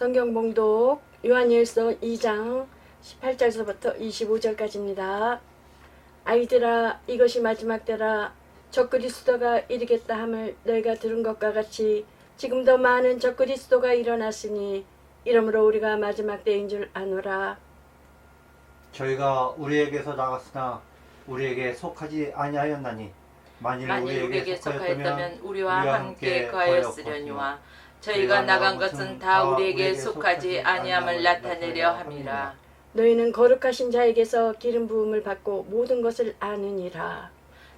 성경 봉독 요한일서 2장 18절서부터 25절까지입니다. 아이들아, 이것이 마지막 때라. 적그리스도가 이르겠다 함을 너희가 들은 것과 같이 지금도 많은 적그리스도가 일어났으니 이러므로 우리가 마지막 때인 줄 아노라. 저희가 우리에게서 나갔으나 우리에게 속하지 아니하였나니 만일 우리에게 속하였다면 우리와 함께 거하였으려니와 저희가 나간 것은 다 우리에게 속하지 아니함을 나타내려 함이라. 너희는 거룩하신 자에게서 기름 부음을 받고 모든 것을 아느니라.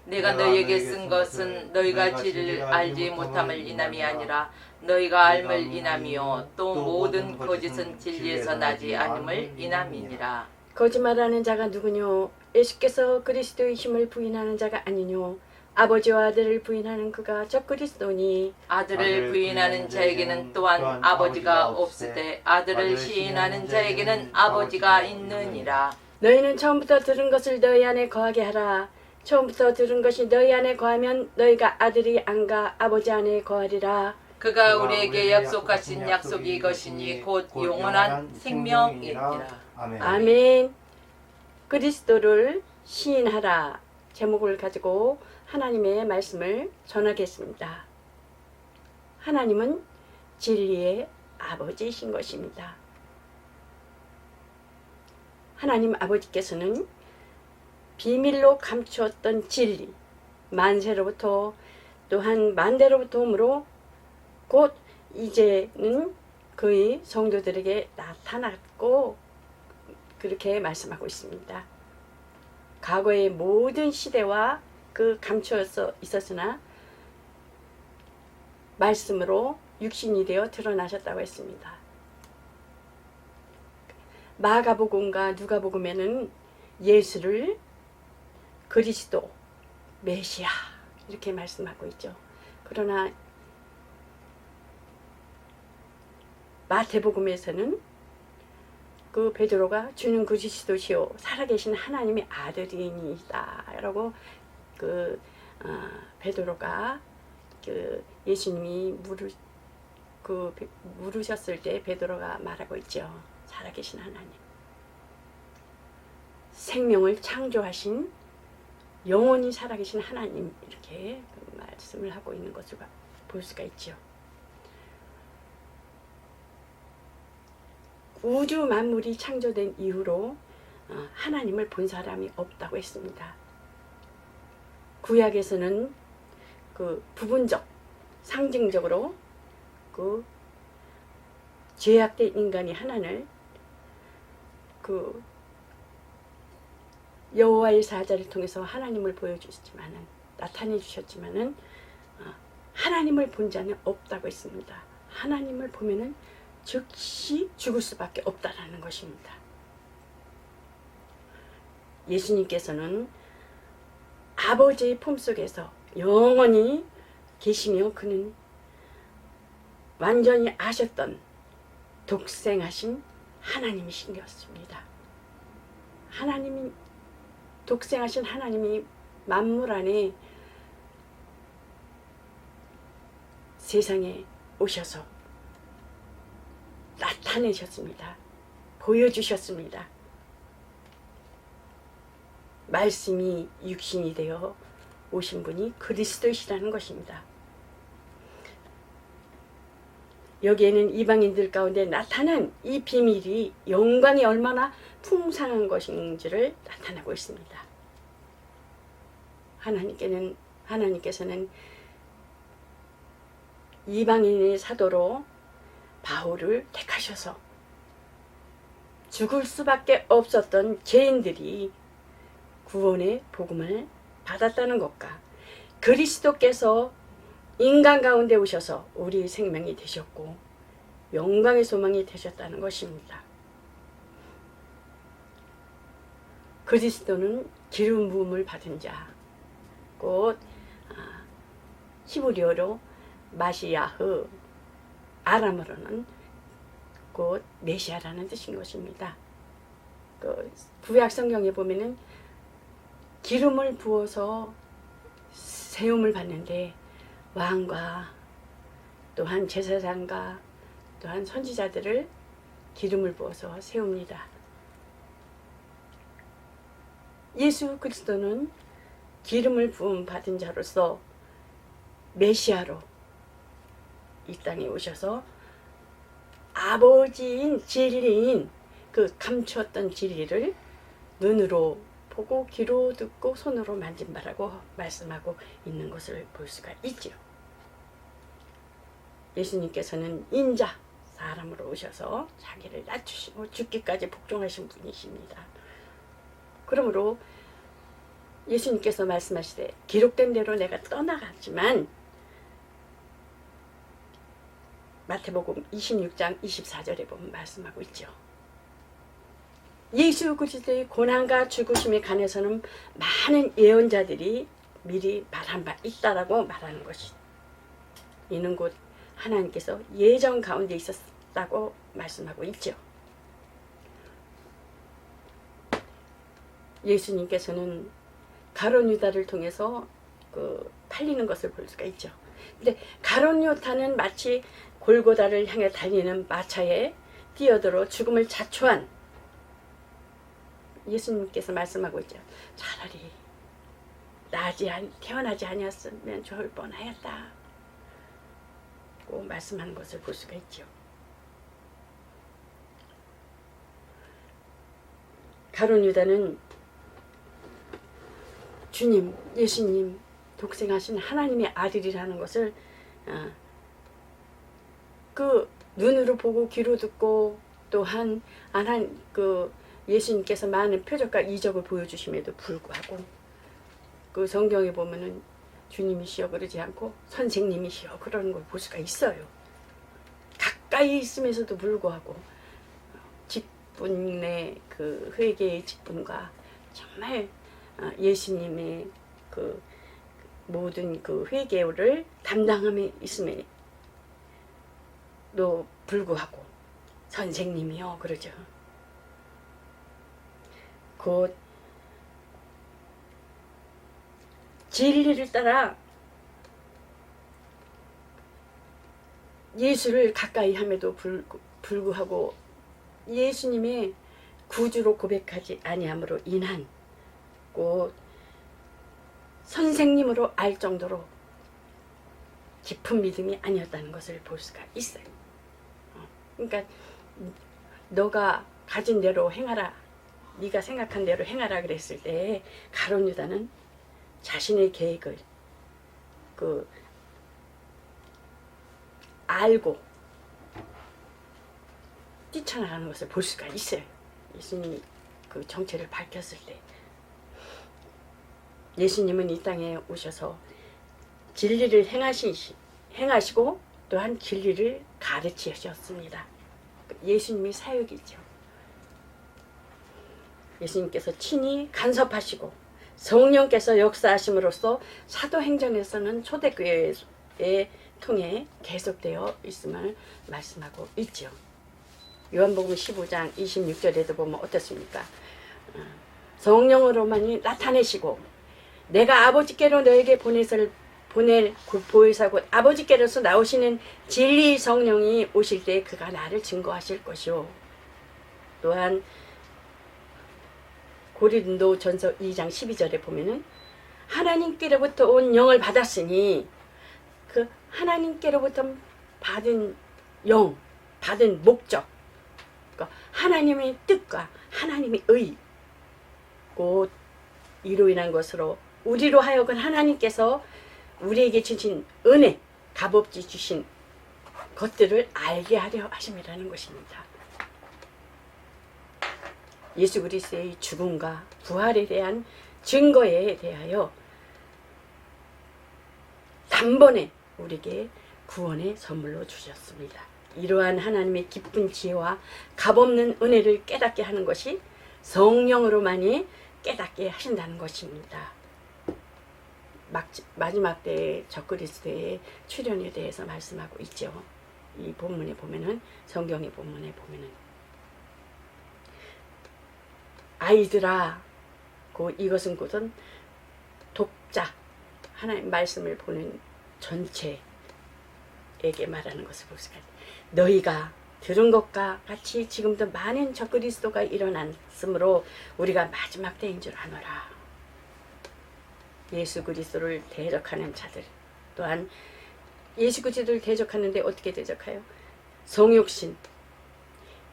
내가 너희에게 쓴 것은 너희가 진리를 알지 못함을 인함이 아니라 너희가 알을 인함이요 또 모든 거짓은 진리에서 나지 않음을 인함이니라. 거짓말하는 자가 누구뇨? 예수께서 그리스도의 힘을 부인하는 자가 아니뇨? 아버지와 아들을 부인하는 그가 적그리스도니. 아들을 부인하는 자에게는 또한 아버지가 없을 때 아들을 시인하는 자에게는 아버지가 있느니라. 너희는 처음부터 들은 것을 너희 안에 거하게 하라. 처음부터 들은 것이 너희 안에 거하면 너희가 아들이 안가 아버지 안에 거하리라. 그가 우리에게 약속하신 약속이 이것이니 곧 영원한 생명이니라. 아멘. 그리스도를 시인하라 제목을 가지고 하나님의 말씀을 전하겠습니다. 하나님은 진리의 아버지이신 것입니다. 하나님 아버지께서는 비밀로 감추었던 진리, 만세로부터 또한 만대로부터 오므로 곧 이제는 그의 성도들에게 나타났고 그렇게 말씀하고 있습니다. 과거의 모든 시대와 그 감추어서 있었으나 말씀으로 육신이 되어 드러나셨다고 했습니다. 마가복음과 누가복음에는 예수를 그리스도, 메시아 이렇게 말씀하고 있죠. 그러나 마태복음에서는 그 베드로가 주는 그리스도시요 살아계신 하나님의 아들이니이다 라고 베드로가 예수님이 물으셨을 때 베드로가 말하고 있죠. 살아계신 하나님, 생명을 창조하신 영원히 살아계신 하나님, 이렇게 말씀을 하고 있는 것을 볼 수가 있죠. 우주 만물이 창조된 이후로 하나님을 본 사람이 없다고 했습니다. 구약에서는 그 부분적, 상징적으로 그 죄악된 인간이 하나님을 그 여호와의 사자를 통해서 하나님을 보여주셨지만은 나타내 주셨지만은 하나님을 본 자는 없다고 했습니다. 하나님을 보면은 즉시 죽을 수밖에 없다라는 것입니다. 예수님께서는 아버지의 품속에서 영원히 계시며 그는 완전히 아셨던 독생하신 하나님이신 것입니다. 하나님이 독생하신 하나님이 만물 안에 세상에 오셔서 나타내셨습니다. 보여주셨습니다. 말씀이 육신이 되어 오신 분이 그리스도이시라는 것입니다. 여기에는 이방인들 가운데 나타난 이 비밀이 영광이 얼마나 풍성한 것인지를 나타내고 있습니다. 하나님께서는 이방인의 사도로 바울을 택하셔서 죽을 수밖에 없었던 죄인들이 구원의 복음을 받았다는 것과 그리스도께서 인간 가운데 오셔서 우리의 생명이 되셨고 영광의 소망이 되셨다는 것입니다. 그리스도는 기름 부음을 받은 자, 곧 히브리어로 마시야흐, 아람어로는 곧 메시아라는 뜻인 것입니다. 구약 성경에 보면은 기름을 부어서 세움을 받는데 왕과 또한 제사장과 또한 선지자들을 기름을 부어서 세웁니다. 예수 그리스도는 기름을 부음 받은 자로서 메시아로 이 땅에 오셔서 아버지인 진리인 그 감추었던 진리를 눈으로 보고 귀로 듣고 손으로 만진 바라고 말씀하고 있는 것을 볼 수가 있죠. 예수님께서는 인자 사람으로 오셔서 자기를 낮추시고 죽기까지 복종하신 분이십니다. 그러므로 예수님께서 말씀하시되 기록된 대로 내가 떠나갔지만 마태복음 26장 24절에 보면 말씀하고 있죠. 예수 그리스도의 고난과 죽으심에 관해서는 많은 예언자들이 미리 말한 바 있다라고 말하는 것이 이는 곧 하나님께서 예정 가운데 있었다고 말씀하고 있죠. 예수님께서는 가룟 유다를 통해서 팔리는 것을 볼 수가 있죠. 근데 가룟 유다는 마치 골고다를 향해 달리는 마차에 뛰어들어 죽음을 자초한 예수님께서 말씀하고 있죠. 차라리 태어나지 아니었으면 좋을 뻔하였다 고 말씀하는 것을 볼 수가 있죠. 가룟 유다는 주님, 예수님, 독생하신 하나님의 아들이라는 것을 그 눈으로 보고 귀로 듣고 또한 예수님께서 많은 표적과 이적을 보여주심에도 불구하고 그 성경에 보면은 주님이시여 그러지 않고 선생님이시여 그러는 걸 볼 수가 있어요. 가까이 있으면서도 불구하고 직분의 그 회개의 직분과 정말 예수님의 그 모든 그 회개를 담당함에 있음에도 불구하고 선생님이요 그러죠. 곧 진리를 따라 예수를 가까이 함에도 불구하고 예수님의 구주로 고백하지 아니함으로 인한 곧 선생님으로 알 정도로 깊은 믿음이 아니었다는 것을 볼 수가 있어요. 그러니까 너가 가진 대로 행하라, 네가 생각한 대로 행하라 그랬을 때 가룟 유다는 자신의 계획을 알고 뛰쳐나가는 것을 볼 수가 있어요. 예수님이 그 정체를 밝혔을 때 예수님은 이 땅에 오셔서 진리를 행하시고 또한 진리를 가르치셨습니다. 예수님의 사역이죠. 예수님께서 친히 간섭하시고 성령께서 역사하심으로써 사도행전에서는 초대교회에 통해 계속되어 있음을 말씀하고 있죠. 요한복음 15장 26절에도 보면 어떻습니까? 성령으로만이 나타내시고 내가 아버지께로 너에게 보낼 보혜사 곧 아버지께로서 나오시는 진리 성령이 오실 때 그가 나를 증거하실 것이요. 또한 고린도전서 2장 12절에 보면은 하나님께로부터 온 영을 받았으니 그 하나님께로부터 받은 영, 받은 목적, 그러니까 하나님의 뜻과 하나님의 의, 곧 이로 인한 것으로 우리로 하여금 하나님께서 우리에게 주신 은혜, 값없이 주신 것들을 알게 하려 하심이라는 것입니다. 예수 그리스도의 죽음과 부활에 대한 증거에 대하여 단번에 우리에게 구원의 선물로 주셨습니다. 이러한 하나님의 기쁜 지혜와 값없는 은혜를 깨닫게 하는 것이 성령으로만이 깨닫게 하신다는 것입니다. 마지막 때의 적그리스도의 출현에 대해서 말씀하고 있죠. 이 본문에 보면은, 성경의 본문에 보면은, 아이들아, 이것은 곧은 독자, 하나님 말씀을 보는 전체에게 말하는 것을 볼 수가 있어요. 너희가 들은 것과 같이 지금도 많은 적그리스도가 일어났으므로 우리가 마지막 때인 줄 아노라. 예수 그리스도를 대적하는 자들, 또한 예수 그리스도를 대적하는데 어떻게 대적해요? 성육신,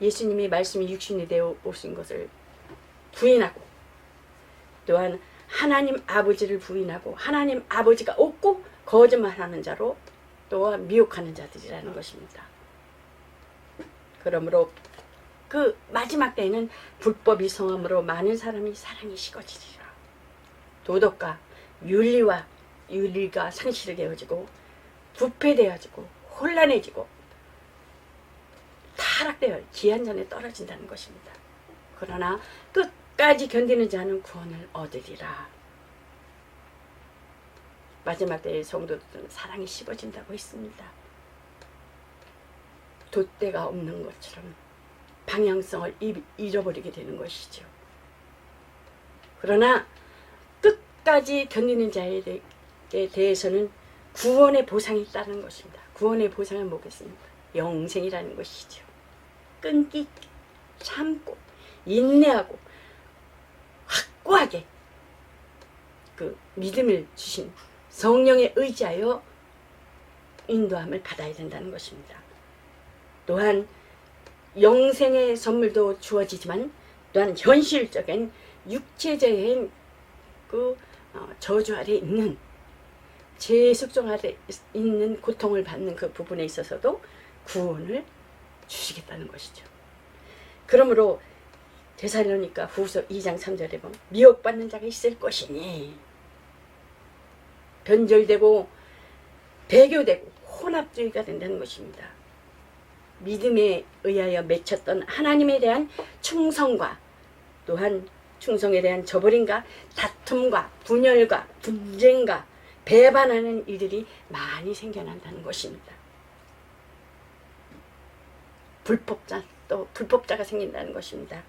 예수님이 말씀이 육신이 되어 오신 것을 부인하고, 또한 하나님 아버지를 부인하고 하나님 아버지가 없고 거짓말하는 자로 또한 미혹하는 자들이라는 것입니다. 그러므로 그 마지막 때에는 불법이 성함으로 많은 사람이 사랑이 식어지리라. 도덕과 윤리가 상실이 되어지고 부패되어지고 혼란해지고 타락되어 기한전에 떨어진다는 것입니다. 그러나 끝까지 견디는 자는 구원을 얻으리라. 마지막 때의 성도들은 사랑이 식어진다고 했습니다. 돛대가 없는 것처럼 방향성을 잃어버리게 되는 것이죠. 그러나 끝까지 견디는 자에 대해서는 구원의 보상이 있다는 것입니다. 구원의 보상은 뭐겠습니까? 영생이라는 것이죠. 끈기 있게 참고 인내하고 확고하게 그 믿음을 주신 성령에 의지하여 인도함을 받아야 된다는 것입니다. 또한 영생의 선물도 주어지지만 또한 현실적인 육체적인 그 저주 아래 있는 제 속성 아래 있는 고통을 받는 그 부분에 있어서도 구원을 주시겠다는 것이죠. 그러므로 데살로니가 후서 2장 3절에 보면 미혹받는 자가 있을 것이니 변절되고 배교되고 혼합주의가 된다는 것입니다. 믿음에 의하여 맺혔던 하나님에 대한 충성과 또한 충성에 대한 저버림과 다툼과 분열과 분쟁과 배반하는 일들이 많이 생겨난다는 것입니다. 불법자가 생긴다는 것입니다.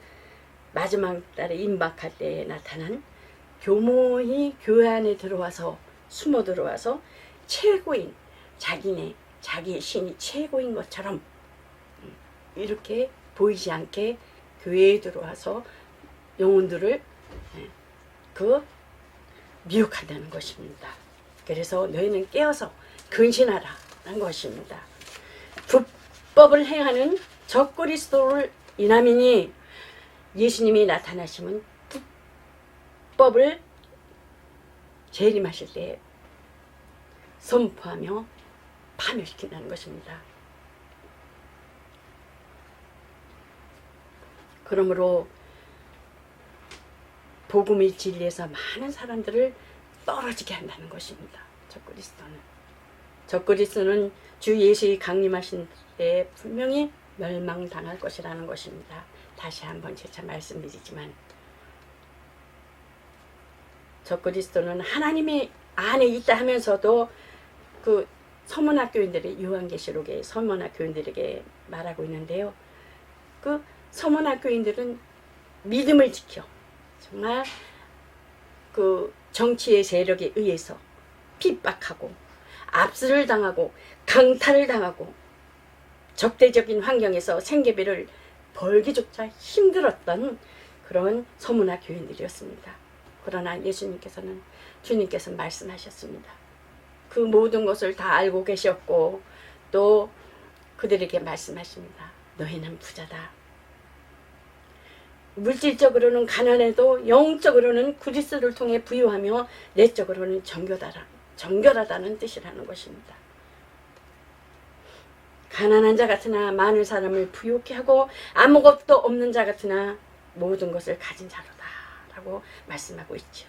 마지막 달에 임박할 때에 나타난 교모히 교회 안에 들어와서 숨어 들어와서 최고인 자기의 신이 최고인 것처럼 이렇게 보이지 않게 교회에 들어와서 영혼들을 미혹한다는 것입니다. 그래서 너희는 깨어서 근신하라는 것입니다. 불법을 행하는 적그리스도를 인하미니 예수님이 나타나시면 불법을 재림하실 때 선포하며 파멸시킨다는 것입니다. 그러므로 복음의 진리에서 많은 사람들을 떨어지게 한다는 것입니다. 적그리스도는 주 예수의 강림하신 때 분명히 멸망당할 것이라는 것입니다. 다시 한번 재차 말씀드리지만 적그리스도는 하나님의 안에 있다 하면서도 그 서문학교인들이 요한계시록의 서문학교인들에게 말하고 있는데요. 그 서문학교인들은 믿음을 지켜 정말 그 정치의 세력에 의해서 핍박하고 압수를 당하고 강탈을 당하고 적대적인 환경에서 생계비를 벌기조차 힘들었던 그런 서문화 교인들이었습니다. 그러나 주님께서 말씀하셨습니다. 그 모든 것을 다 알고 계셨고 또 그들에게 말씀하십니다. 너희는 부자다. 물질적으로는 가난해도 영적으로는 그리스도를 통해 부유하며 내적으로는 정결하다는 뜻이라는 것입니다. 가난한 자 같으나 많은 사람을 부유케 하고 아무것도 없는 자 같으나 모든 것을 가진 자로다 라고 말씀하고 있죠.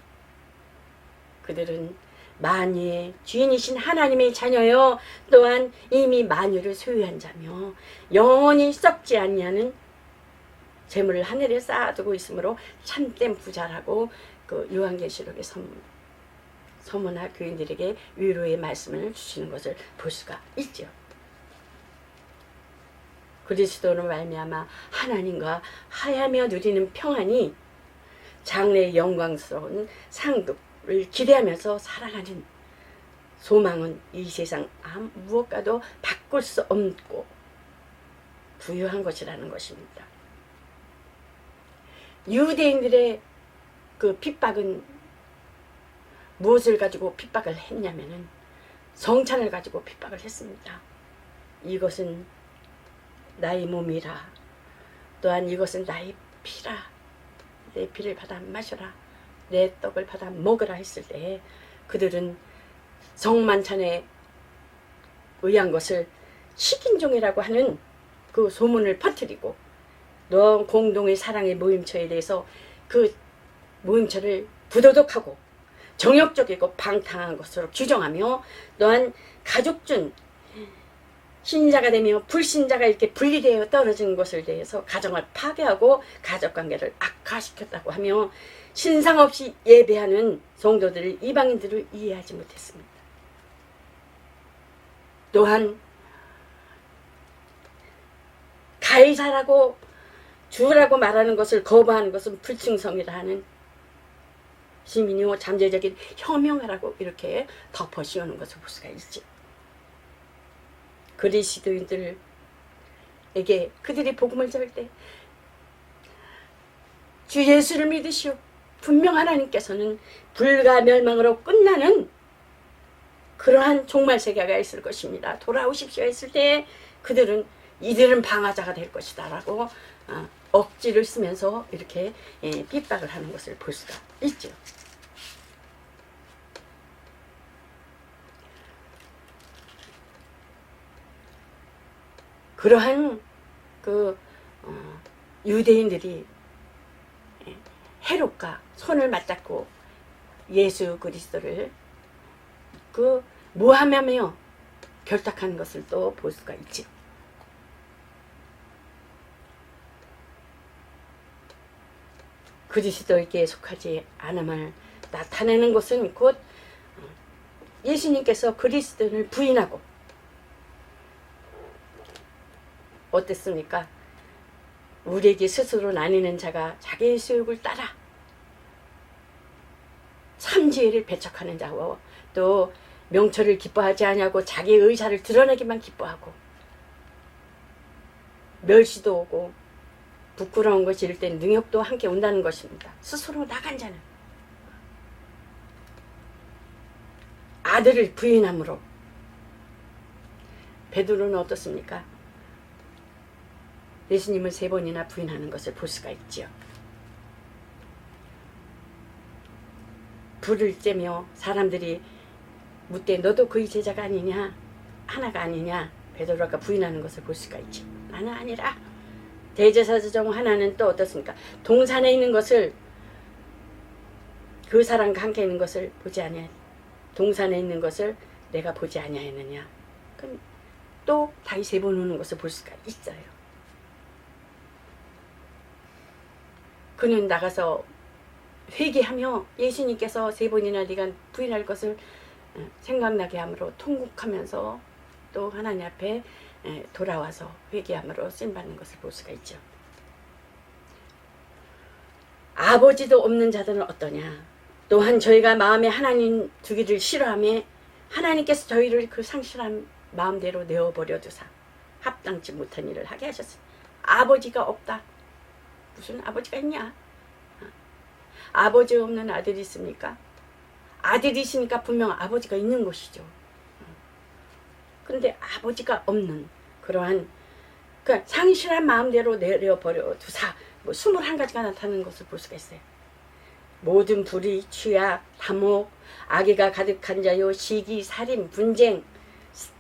그들은 만유의 주인이신 하나님의 자녀요 또한 이미 만유를 소유한 자며 영원히 썩지 아니하는 재물을 하늘에 쌓아두고 있으므로 참된 부자라고 그 요한계시록의 서문화 교인들에게 위로의 말씀을 주시는 것을 볼 수가 있죠. 그리스도로 말미암아 하나님과 하야며 누리는 평안이 장래의 영광스러운 상급을 기대하면서 살아가는 소망은 이 세상 무엇과도 바꿀 수 없고 부유한 것이라는 것입니다. 유대인들의 그 핍박은 무엇을 가지고 핍박을 했냐면은 성찬을 가지고 핍박을 했습니다. 이것은 나의 몸이라, 또한 이것은 나의 피라, 내 피를 받아 마셔라, 내 떡을 받아 먹으라 했을 때 그들은 성만찬에 의한 것을 식인종이라고 하는 그 소문을 퍼뜨리고 너 공동의 사랑의 모임처에 대해서 그 모임처를 부도덕하고 정욕적이고 방탕한 것으로 규정하며, 또한 가족중 신자가 되며 불신자가 이렇게 분리되어 떨어지는 것을 대해서 가정을 파괴하고 가족관계를 악화시켰다고 하며 신상 없이 예배하는 성도들을, 이방인들을 이해하지 못했습니다. 또한 가이사라고 주라고 말하는 것을 거부하는 것은 불충성이라 하는 시민이요 잠재적인 혐오라고 이렇게 덮어 씌우는 것을 볼 수가 있지. 그리스도인들에게 그들이 복음을 전할 때 주 예수를 믿으시오. 분명 하나님께서는 불과 멸망으로 끝나는 그러한 종말 세계가 있을 것입니다. 돌아오십시오 했을 때 그들은 이들은 방화자가 될 것이다 라고 억지를 쓰면서 이렇게 핍박을 하는 것을 볼 수가 있죠. 그러한 그 유대인들이 헤롯과 손을 맞잡고 예수 그리스도를 그 모함하며 결탁한 것을 또 볼 수가 있죠. 그리스도에게 속하지 않음을 나타내는 것은 곧 예수님께서 그리스도를 부인하고 어땠습니까? 우리에게 스스로 나뉘는 자가 자기의 수욕을 따라 참지혜를 배척하는 자고, 또 명철을 기뻐하지 아니하고 자기의 의사를 드러내기만 기뻐하고 멸시도 오고 부끄러운 것이 이럴 때 능욕도 함께 온다는 것입니다. 스스로 나간 자는 아들을 부인함으로. 베드로는 어떻습니까? 예수님을 3번이나 부인하는 것을 볼 수가 있지요. 불을 쬐며 사람들이 묻되 너도 그의 제자가 아니냐, 하나가 아니냐, 베드로가 부인하는 것을 볼 수가 있지. 나는 아니라. 대제사장 중 하나는 또 어떻습니까? 동산에 있는 것을, 그 사람과 함께 있는 것을 보지 아니하, 동산에 있는 것을 내가 보지 아니하였느냐. 그럼 또 다시 3번 오는 것을 볼 수가 있어요. 그는 나가서 회개하며 예수님께서 3번이나 네가 부인할 것을 생각나게 함으로 통곡하면서 또 하나님 앞에 돌아와서 회개함으로 쓰임받는 것을 볼 수가 있죠. 아버지도 없는 자들은 어떠냐. 또한 저희가 마음에 하나님 두기를 싫어하며 하나님께서 저희를 그 상실한 마음대로 내어버려 두사 합당치 못한 일을 하게 하셨습니다. 아버지가 없다. 무슨 아버지가 있냐? 아버지 없는 아들이 있습니까? 아들이 있으니까 분명 아버지가 있는 것이죠. 그런데 아버지가 없는 그러한 그 상실한 마음대로 내려버려 두사, 뭐 21가지가 나타나는 것을 볼 수가 있어요. 모든 불의, 취약, 탐욕, 악의가 가득한 자요, 시기, 살인, 분쟁,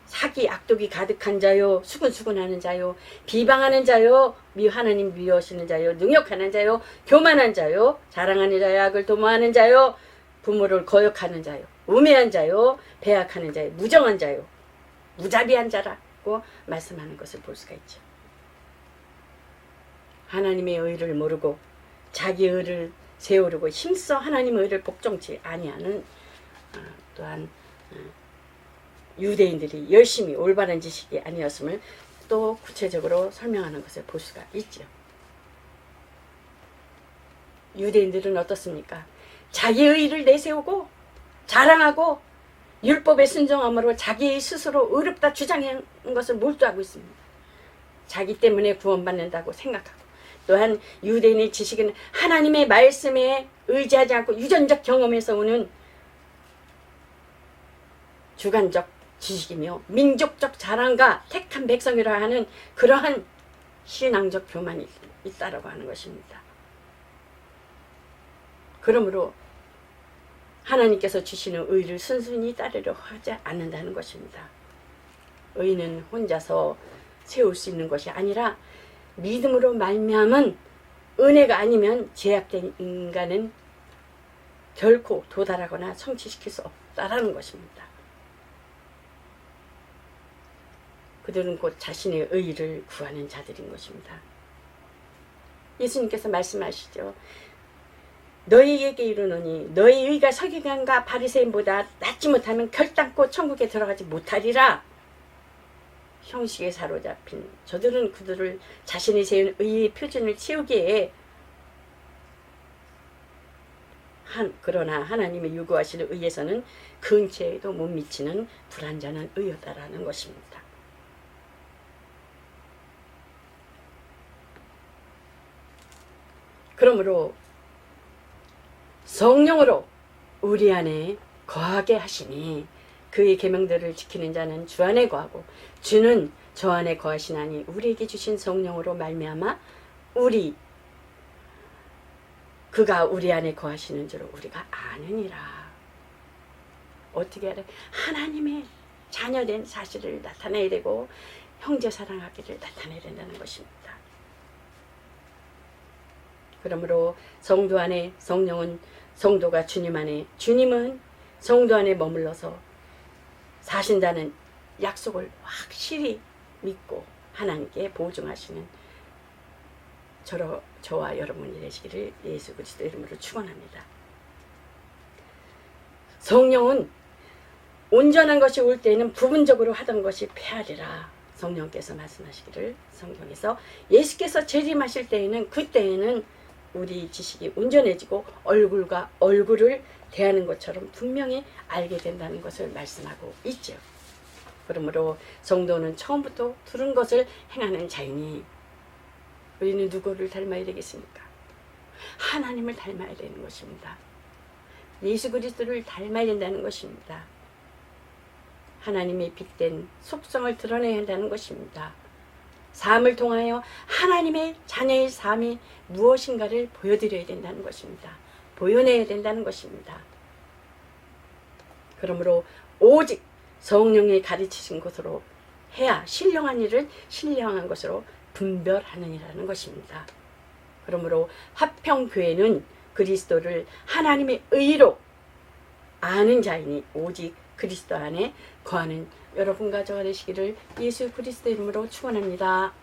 사기, 악독이 가득한 자요, 수근수근하는 자요, 비방하는 자요, 하나님 미워하시는 자요, 능욕하는 자요, 교만한 자요, 자랑하는 자요, 악을 도모하는 자요, 부모를 거역하는 자요, 우매한 자요, 배약하는 자요, 무정한 자요, 무자비한 자라고 말씀하는 것을 볼 수가 있죠. 하나님의 의를 모르고 자기 의를 세우려고 힘써 하나님의 의를 복종치 아니하는 또한 유대인들이 열심히 올바른 지식이 아니었음을 또 구체적으로 설명하는 것을 볼 수가 있죠. 유대인들은 어떻습니까? 자기의 의를 내세우고 자랑하고 율법에 순종함으로 자기 스스로 의롭다 주장하는 것을 몰두하고 있습니다. 자기 때문에 구원받는다고 생각하고, 또한 유대인의 지식은 하나님의 말씀에 의지하지 않고 유전적 경험에서 오는 주관적 지식이며 민족적 자랑과 택한 백성이라 하는 그러한 신앙적 교만이 있다라고 하는 것입니다. 그러므로 하나님께서 주시는 의를 순순히 따르려 하지 않는다는 것입니다. 의는 혼자서 세울 수 있는 것이 아니라 믿음으로 말미암은 은혜가 아니면 제약된 인간은 결코 도달하거나 성취시킬 수 없다라는 것입니다. 그들은 곧 자신의 의를 구하는 자들인 것입니다. 예수님께서 말씀하시죠. 너희에게 이르노니 너희 의가 서기관과 바리새인보다 낫지 못하면 결단코 천국에 들어가지 못하리라. 형식에 사로잡힌 저들은 그들을 자신이 세운 의의 표준을 채우기에 그러나 하나님의 요구하시는 의에서는 근처에도 못 미치는 불완전한 의였다라는 것입니다. 그러므로 성령으로 우리 안에 거하게 하시니 그의 계명들을 지키는 자는 주 안에 거하고 주는 저 안에 거하시나니 우리에게 주신 성령으로 말미암아 그가 우리 안에 거하시는 줄 우리가 아느니라. 어떻게 알아요? 하나님의 자녀된 사실을 나타내야 되고 형제 사랑하기를 나타내야 된다는 것입니다. 그러므로 성도 안에 성령은 성도가 주님 안에, 주님은 성도 안에 머물러서 사신다는 약속을 확실히 믿고 하나님께 보증하시는 저와 여러분이 되시기를 예수 그리스도 이름으로 축원합니다. 성령은 온전한 것이 올 때에는 부분적으로 하던 것이 폐하리라. 성령께서 말씀하시기를 성경에서 예수께서 재림하실 때에는 그때에는 우리 지식이 온전해지고 얼굴과 얼굴을 대하는 것처럼 분명히 알게 된다는 것을 말씀하고 있죠. 그러므로 성도는 처음부터 들은 것을 행하는 자이니 우리는 누구를 닮아야 되겠습니까? 하나님을 닮아야 되는 것입니다. 예수 그리스도를 닮아야 된다는 것입니다. 하나님의 빛된 속성을 드러내야 한다는 것입니다. 삶을 통하여 하나님의 자녀의 삶이 무엇인가를 보여드려야 된다는 것입니다. 보여내야 된다는 것입니다. 그러므로 오직 성령이 가르치신 것으로 해야 신령한 일을 신령한 것으로 분별하느니라는 것입니다. 그러므로 화평교회는 그리스도를 하나님의 의로 아는 자이니 오직 그리스도 안에 거하는 여러분과 저가 되시기를 예수 그리스도 이름으로 축원합니다.